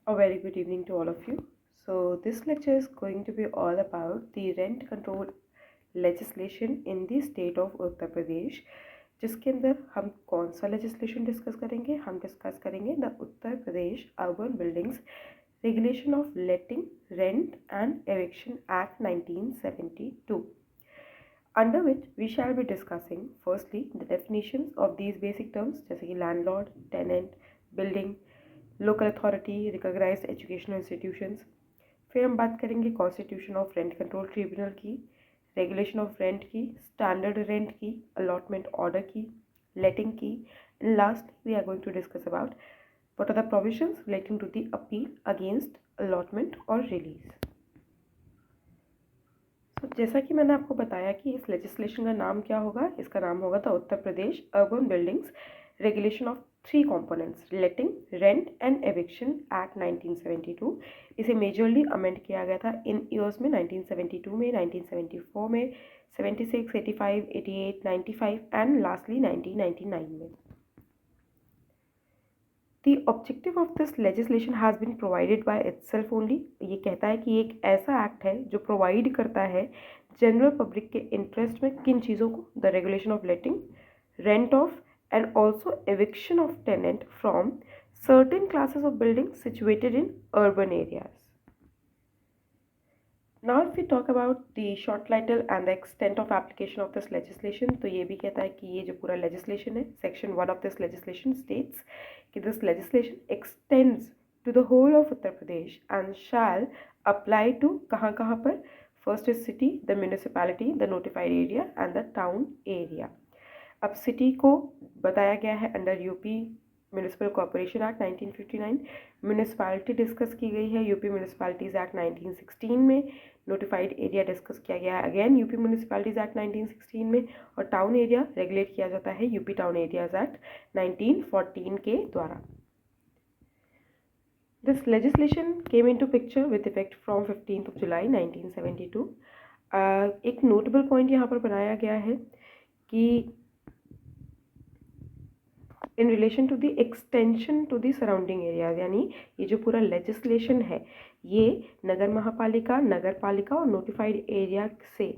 A very good evening to all of you. So, this lecture is going to be all about the rent control legislation in the state of Uttar Pradesh, जिसके अंदर हम कौन सा legislation discuss करेंगे. हम discuss करेंगे the Uttar Pradesh urban buildings regulation of letting rent and eviction act 1972, under which we shall be discussing firstly the definitions of these basic terms जैसे कि landlord, tenant, building, local authority, recognised educational institutions. फिर हम बात करेंगे constitution of rent control tribunal की, regulation of rent की, standard rent की, allotment order की, लेटिंग की, and last we are going to discuss about what are the provisions relating to the appeal against allotment और release. जैसा कि मैंने आपको बताया कि इस लेजिस्लेशन का नाम क्या होगा, इसका नाम होगा the Uttar Pradesh urban buildings regulation of three components letting rent and eviction act 1972. इसे मेजरली अमेंड किया गया था इन ईयर्स में 1972 में, 1974 में, 76, 85, 88, 95 एंड लास्टली 1999 में. The objective of this legislation has been provided by itself only. ये कहता है कि एक ऐसा एक्ट है जो प्रोवाइड करता है जनरल पब्लिक के इंटरेस्ट में किन चीज़ों को, the regulation of letting, rent of and also eviction of tenant from certain classes of buildings situated in urban areas. Now if we talk about the short title and the extent of application of this legislation, तो ये भी कहता है कि ये जो पूरा legislation है, section 1 of this legislation states कि this legislation extends to the whole of Uttar Pradesh and shall apply to कहाँ कहाँ पर, first is city, the municipality, the notified area and the town area. अब city को बताया गया है under UP municipal corporation act 1959, municipality discuss की गई है यूपी म्यूनिसिपैलिटीज़ एक्ट 1916 में, नोटिफाइड एरिया डिस्कस किया गया है अगेन यूपी म्यूनिसिपैलिटीज़ एक्ट 1916 में, और टाउन एरिया रेगुलेट किया जाता है यूपी टाउन एरियाज एक्ट 1914 के द्वारा. This legislation came into picture with effect from 15 जुलाई 1972. एक नोटेबल पॉइंट यहाँ पर बनाया गया है कि in relation to the extension to the surrounding areas, यानी ये जो पूरा लेजिस्लेशन है ये नगर महापालिका, नगर पालिका और नोटिफाइड एरिया से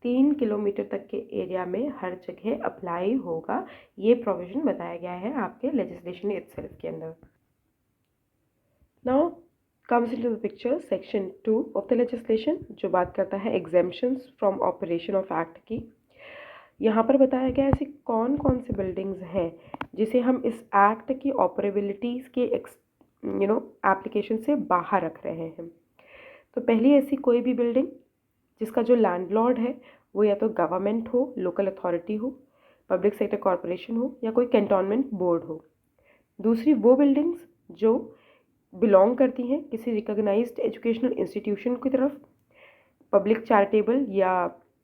3 किलोमीटर तक के एरिया में हर जगह अप्लाई होगा. ये प्रोविजन बताया गया है आपके लेजिस्लेशन इटसेल्फ के अंदर. Now comes into the picture section 2 of the legislation, जो बात करता है exemptions from operation of act की. यहाँ पर बताया गया ऐसी कौन कौन सी बिल्डिंग्स हैं जिसे हम इस एक्ट की ऑपरेबिलिटीज़ के एप्लीकेशन से बाहर रख रहे हैं. तो पहली ऐसी कोई भी बिल्डिंग जिसका जो लैंडलॉर्ड है वो या तो गवर्नमेंट हो, लोकल अथॉरिटी हो, पब्लिक सेक्टर कॉरपोरेशन हो या कोई कैंटोनमेंट बोर्ड हो. दूसरी वो बिल्डिंग्स जो बिलोंग करती हैं किसी रिकॉग्नाइज्ड एजुकेशनल इंस्टीट्यूशन की तरफ, पब्लिक चैरिटेबल या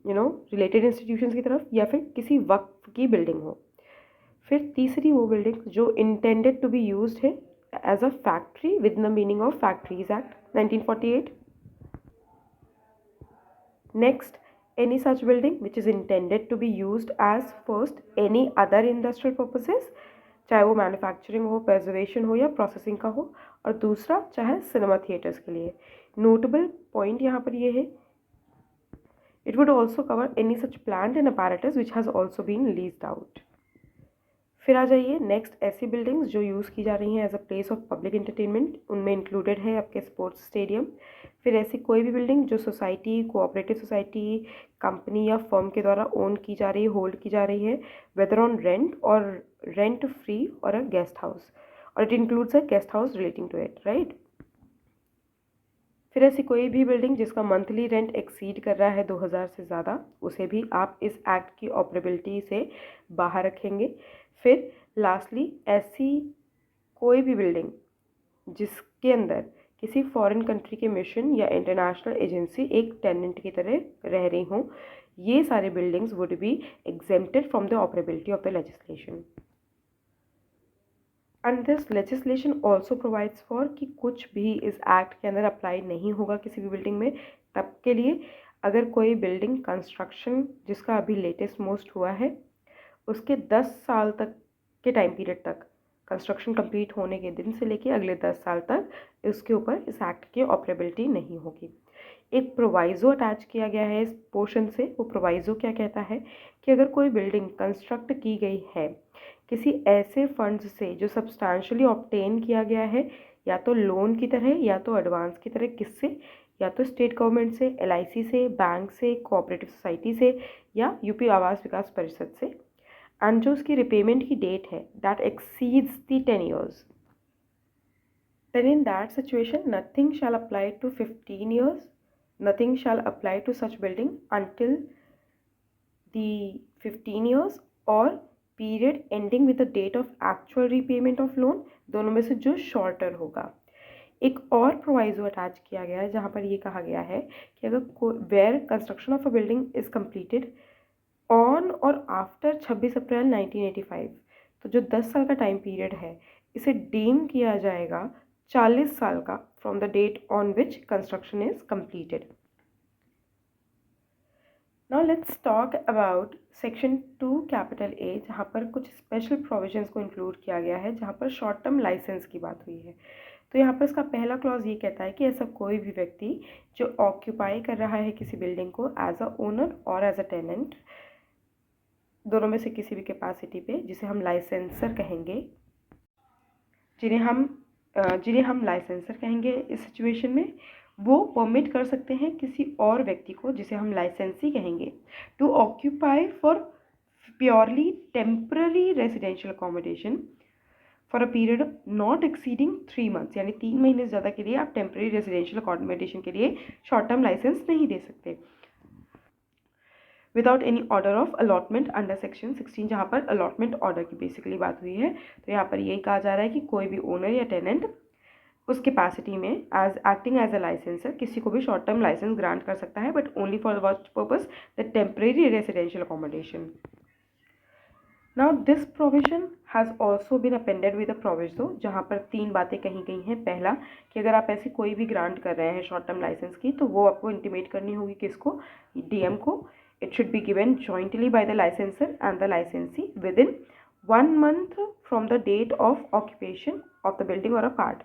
रिलेटेड इंस्टीट्यूशंस की तरफ, या फिर किसी वक्फ की बिल्डिंग हो. फिर तीसरी वो बिल्डिंग जो इंटेंडेड टू बी यूज्ड है as a factory with the meaning of factories act 1948. Next, any such building which is intended to be used as first any other industrial purposes, चाहे वो manufacturing हो, preservation हो या processing का हो, और दूसरा चाहे सिनेमा थिएटर्स के लिए. नोटेबल पॉइंट यहाँ पर ये है, it would also cover any such plant and apparatus which has also been leased out. फिर आ जाइए नेक्स्ट, ऐसी बिल्डिंग्स जो यूज़ की जा रही हैं as a place of public entertainment, उनमें इंक्लूडेड है आपके स्पोर्ट्स स्टेडियम. फिर ऐसी कोई भी बिल्डिंग जो सोसाइटी, कोऑपरेटिव सोसाइटी, कंपनी या फर्म के द्वारा ओन की जा रही है, होल्ड की जा रही है, वेदर ऑन रेंट और रेंट फ्री और अ गेस्ट हाउस, और it includes a guest house relating to it, right. फिर ऐसी कोई भी बिल्डिंग जिसका मंथली रेंट एक्सीड कर रहा है 2000 से ज़्यादा, उसे भी आप इस एक्ट की ऑपरेबिलिटी से बाहर रखेंगे. फिर लास्टली ऐसी कोई भी बिल्डिंग जिसके अंदर किसी फॉरेन कंट्री के मिशन या इंटरनेशनल एजेंसी एक टेनेंट की तरह रह रही हों, ये सारे buildings would be exempted from the operability of the legislation. And this legislation also provides for कि कुछ भी इस एक्ट के अंदर अप्लाई नहीं होगा किसी भी बिल्डिंग में तब के लिए अगर कोई बिल्डिंग कंस्ट्रक्शन जिसका अभी लेटेस्ट मोस्ट हुआ है उसके 10 साल तक के टाइम पीरियड तक कंस्ट्रक्शन कंप्लीट होने के दिन से लेके अगले 10 साल तक इसके ऊपर इस एक्ट की ऑपरेबिलिटी नहीं होगी। एक प्रोवाइज़ो अटैच किया गया है इस पोर्शन से। वो प्रोवाइज़ो क्या कहता है कि अगर कोई बिल्डिंग कंस्ट्रक्ट की गई है किसी ऐसे फंड्स से जो सब्सटैंशियली ऑब्टेन किया गया है, या तो लोन की तरह या तो एडवांस की तरह, किससे, या तो स्टेट गवर्नमेंट से, LIC से, बैंक से, कोऑपरेटिव सोसाइटी से, या यूपी आवास विकास परिषद से, एंड जो उसकी रिपेमेंट की डेट है that exceeds the 10 years, then in that situation nothing shall apply to 15 years, nothing shall apply to such building until the 15 years or period ending with the date of actual repayment of loan, दोनों में से जो shorter होगा। एक और proviso attach किया गया है जहाँ पर ये कहा गया है कि अगर where construction of a building is completed on or after 26 April 1985, तो जो 10 साल का टाइम पीरियड है इसे डीम किया जाएगा 40 साल का from the date on which construction is completed. Now let's talk about section 2 capital A, जहाँ पर कुछ स्पेशल प्रोविजंस को इंक्लूड किया गया है, जहाँ पर शॉर्ट टर्म लाइसेंस की बात हुई है। तो यहाँ पर इसका पहला क्लॉज ये कहता है कि ऐसा कोई भी व्यक्ति जो ऑक्यूपाई कर रहा है किसी बिल्डिंग को एज अ ओनर और एज अ टेनेंट, दोनों में से किसी भी कैपेसिटी पे, जिसे हम लाइसेंसर कहेंगे, जिन्हें हम लाइसेंसर कहेंगे इस सिचुएशन में, वो परमिट कर सकते हैं किसी और व्यक्ति को, जिसे हम लाइसेंसी कहेंगे, to occupy for purely temporary residential accommodation for a period not exceeding 3 months, यानी 3 महीने से ज़्यादा के लिए आप टेम्पररी रेजिडेंशियल अकोमोडेशन के लिए शॉर्ट टर्म लाइसेंस नहीं दे सकते, without any order of allotment under section 16, जहाँ पर अलॉटमेंट ऑर्डर की बेसिकली बात हुई है। तो यहाँ पर यही कहा जा रहा है कि कोई भी ओनर या टेनेंट उस कैपेसिटी में as acting as a licensor किसी को भी शॉर्ट टर्म लाइसेंस ग्रांट कर सकता है, but only for what purpose, the temporary residential accommodation. Now this provision has also been appended with a proviso, जहाँ पर 3 बातें कही गई हैं। पहला कि अगर आप ऐसी कोई भी ग्रांट कर रहे हैं शॉर्ट टर्म लाइसेंस की, तो वो आपको इंटीमेट करनी होगी किसको, DM को। It should be given jointly by the licensor and the licensee within 1 month from the date of occupation of the building और अ पार्ट।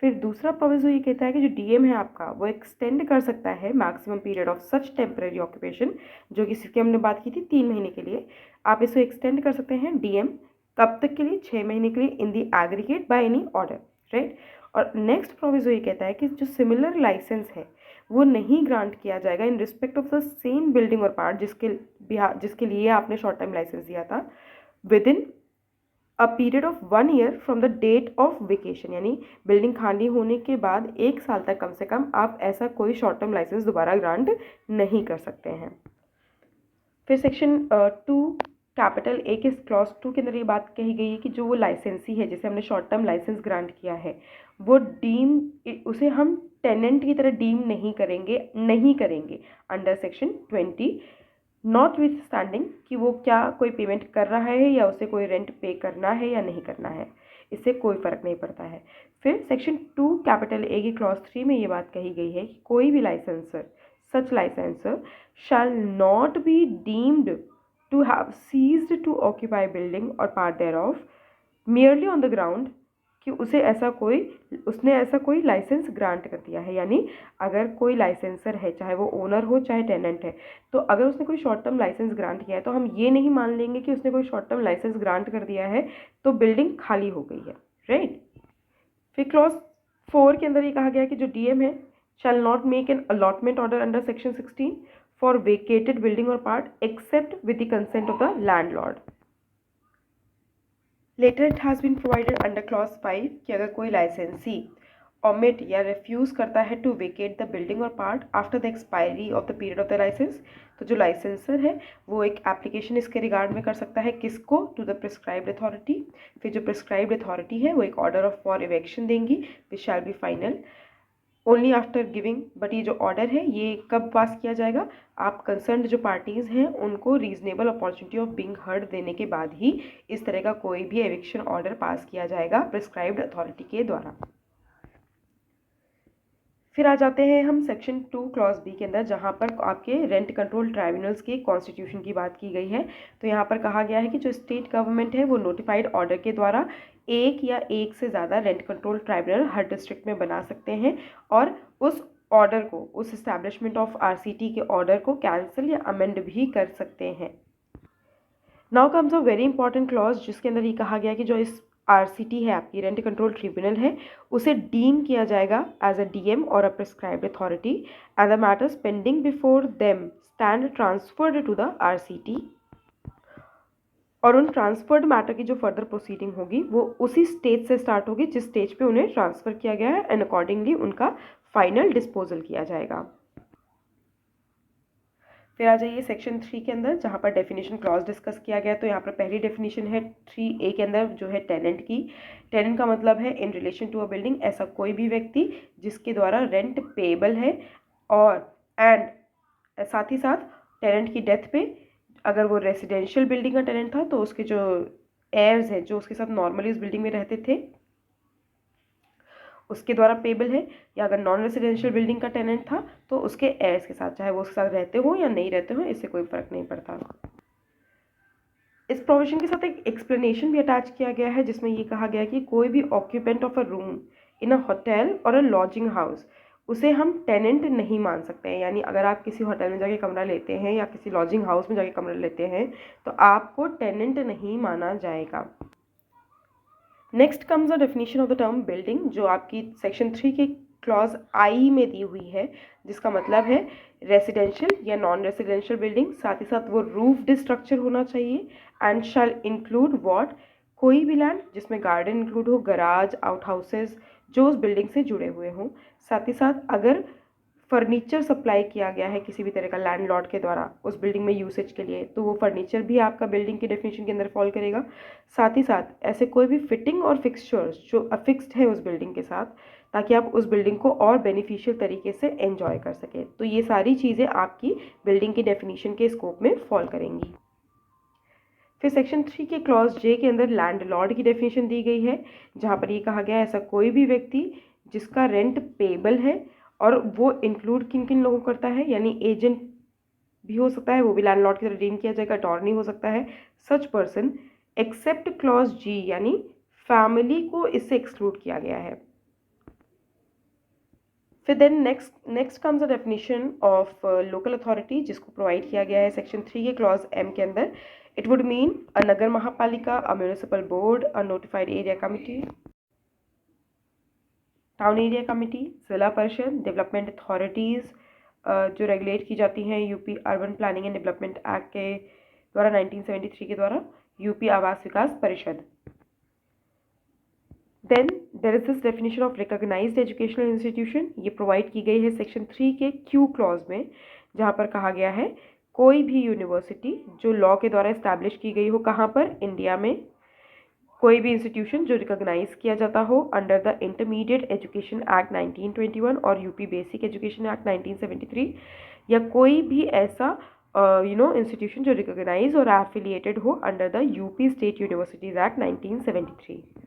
फिर दूसरा प्रोविजो ये कहता है कि जो DM है आपका वो एक्सटेंड कर सकता है maximum period of such temporary occupation, जो कि इसकी हमने बात की थी 3 महीने के लिए, आप इसको एक्सटेंड कर सकते हैं DM कब तक के लिए, 6 महीने के लिए, in the aggregate by any order, right. और नेक्स्ट प्रोविजो ये कहता है कि जो सिमिलर लाइसेंस है वो नहीं ग्रांट किया जाएगा in respect of the same building or part जिसके लिए आपने शॉर्ट टर्म लाइसेंस दिया था, within a period of 1 year from the date of vacation, यानी बिल्डिंग खाली होने के बाद 1 साल तक कम से कम आप ऐसा कोई शॉर्ट टर्म लाइसेंस दोबारा ग्रांट नहीं कर सकते हैं। फिर सेक्शन 2 कैपिटल ए के क्लॉज 2 के अंदर ये बात कही गई है कि जो वो लाइसेंसी है जिसे हमने शॉर्ट टर्म लाइसेंस ग्रांट किया है, वो उसे हम टेनेंट की तरह डीम नहीं करेंगे under section 20, not with standing कि वो क्या कोई पेमेंट कर रहा है या उसे कोई रेंट पे करना है या नहीं करना है, इससे कोई फ़र्क नहीं पड़ता है। फिर सेक्शन 2 कैपिटल ए की क्लॉज 3 में ये बात कही गई है कि कोई भी licensor, such licensor shall not be deemed to have ceased to occupy building or part thereof merely on the ground कि उसने ऐसा कोई लाइसेंस ग्रांट कर दिया है। यानी अगर कोई लाइसेंसर है, चाहे वो ओनर हो चाहे टेनेंट है, तो अगर उसने कोई शॉर्ट टर्म लाइसेंस ग्रांट किया है तो हम ये नहीं मान लेंगे कि उसने कोई शॉर्ट टर्म लाइसेंस ग्रांट कर दिया है तो बिल्डिंग खाली हो गई है, राइट। फिर क्लॉज 4 के अंदर ये कहा गया है कि जो DM है shall not make an allotment order under section 16 for vacated building or part except with the consent of the landlord. Later it has been provided under clause 5 कि अगर कोई लाइसेंसी omit या refuse करता है to vacate the building or part after the expiry of the period of the license, तो जो licensor है वो एक एप्लीकेशन इसके रिगार्ड में कर सकता है, किसको, टू द प्रिस्क्राइब्ड अथॉरिटी। फिर जो प्रिस्क्राइब्ड अथॉरिटी है वो एक ऑर्डर ऑफ फॉर इवेक्शन देंगी which shall be final only after giving. But ये जो ऑर्डर है ये कब पास किया जाएगा, आप कंसर्न जो पार्टीज़ हैं उनको reasonable opportunity of being heard देने के बाद ही इस तरह का कोई भी एविक्शन ऑर्डर पास किया जाएगा प्रिस्क्राइब्ड अथॉरिटी के द्वारा। फिर आ जाते हैं हम सेक्शन 2 क्लॉज बी के अंदर, जहाँ पर आपके रेंट कंट्रोल ट्राइब्यूनल्स की कॉन्स्टिट्यूशन की बात की गई है। तो यहाँ पर कहा गया है कि जो स्टेट गवर्नमेंट है वो नोटिफाइड ऑर्डर के द्वारा एक या एक से ज़्यादा रेंट कंट्रोल ट्राइब्यूनल हर डिस्ट्रिक्ट में बना सकते हैं और उस ऑर्डर को, उस इस्टेब्लिशमेंट ऑफ आरसीटी के ऑर्डर को कैंसिल या अमेंड भी कर सकते हैं। Now comes a very important clause, जिसके अंदर ये कहा गया है कि जो इस आरसीटी है, आपकी रेंट कंट्रोल ट्रिब्यूनल है, उसे डीम किया जाएगा एज अ डीएम और a prescribed authority and the matters pending before them stand transferred to the RCT. और उन ट्रांसफर्ड मैटर की जो फर्दर प्रोसीडिंग होगी वो उसी स्टेज से स्टार्ट होगी जिस स्टेज पे उन्हें ट्रांसफ़र किया गया है, एंड अकॉर्डिंगली उनका फाइनल डिस्पोजल किया जाएगा। फिर आ जाइए सेक्शन 3 के अंदर, जहाँ पर डेफिनेशन क्लॉज डिस्कस किया गया है। तो यहाँ पर पहली डेफिनेशन है 3A के अंदर, जो है टेनेंट की। टेनेंट का मतलब है in relation to a building, ऐसा कोई भी व्यक्ति जिसके द्वारा रेंट पेएबल है, और एंड साथ ही साथ टेनेंट की डेथ पे अगर वो रेसिडेंशियल बिल्डिंग का टेनेंट था तो उसके जो एयर्स हैं, जो उसके साथ नॉर्मली उस बिल्डिंग में रहते थे, उसके द्वारा पेबल है, या अगर नॉन रेसिडेंशियल बिल्डिंग का टेनेंट था तो उसके एयर्स के साथ, चाहे वो उसके साथ रहते हो या नहीं रहते हो, इससे कोई फर्क नहीं पड़ता। इस प्रोविजन के साथ एक एक्सप्लेनेशन भी अटैच किया गया है, जिसमें ये कहा गया है कि कोई भी occupant of a room in a hotel और अ लॉजिंग हाउस, उसे हम टेनेंट नहीं मान सकते हैं। यानी अगर आप किसी होटल में जाके कमरा लेते हैं या किसी लॉजिंग हाउस में जाके कमरा लेते हैं तो आपको टेनेंट नहीं माना जाएगा। Next comes the definition of the term building, जो आपकी सेक्शन 3 के क्लॉज आई में दी हुई है, जिसका मतलब है रेसिडेंशियल या नॉन रेसिडेंशियल बिल्डिंग, साथ ही साथ वो रूफ्ड स्ट्रक्चर होना चाहिए, एंड शैल इंक्लूड व्हाट, कोई भी लैंड जिसमें गार्डन इंक्लूड हो, गराज, आउट हाउसेज जो उस बिल्डिंग से जुड़े हुए हों। साथ ही साथ अगर फर्नीचर सप्लाई किया गया है किसी भी तरह का लैंडलॉर्ड के द्वारा उस बिल्डिंग में यूसेज के लिए, तो वो फर्नीचर भी आपका बिल्डिंग की डेफिनेशन के अंदर फॉल करेगा। साथ ही साथ ऐसे कोई भी फिटिंग और फिक्सचर्स जो अफिक्स्ड है उस बिल्डिंग के साथ, ताकि आप उस बिल्डिंग को और बेनिफिशियल तरीके से एंजॉय कर सकें, तो ये सारी चीज़ें आपकी बिल्डिंग की डेफिनेशन के स्कोप में फॉल करेंगी। फिर सेक्शन 3 के क्लॉज जे के अंदर लैंडलॉर्ड की डेफिनेशन दी गई है, जहाँ पर ये कहा गया है ऐसा कोई भी व्यक्ति जिसका रेंट पेएबल है, और वो इंक्लूड किन किन लोगों को करता है, यानी एजेंट भी हो सकता है, वो भी लैंडलॉर्ड की तरह डीम किया जाएगा, अटॉर्नी हो सकता है, such person except clause G, यानी फैमिली को इससे एक्सक्लूड किया गया है। फिर then next comes the definition of local authority, जिसको प्रोवाइड किया गया है सेक्शन 3 के क्लॉज एम के अंदर। It would mean a nagar mahapalika, a municipal board, a notified area committee, town area committee, zila parishad, development authorities जो रेगुलेट की जाती हैं UP urban planning and development act के द्वारा 1973 के द्वारा, UP Awas Vikas Parishad. Then there is this definition of recognised educational institution, ये provide की गई है सेक्शन 3 के क्यू क्लॉज में, जहाँ पर कहा गया है कोई भी यूनिवर्सिटी जो लॉ के द्वारा इस्टेब्लिश की गई हो, कहाँ पर, इंडिया में, कोई भी इंस्टीट्यूशन जो रिकॉग्नाइज किया जाता हो under the intermediate education act 1921 और यूपी बेसिक एजुकेशन एक्ट 1973, या कोई भी ऐसा इंस्टीट्यूशन जो रिकॉग्नाइज और एफिलिएटेड हो under the UP state universities act 1973।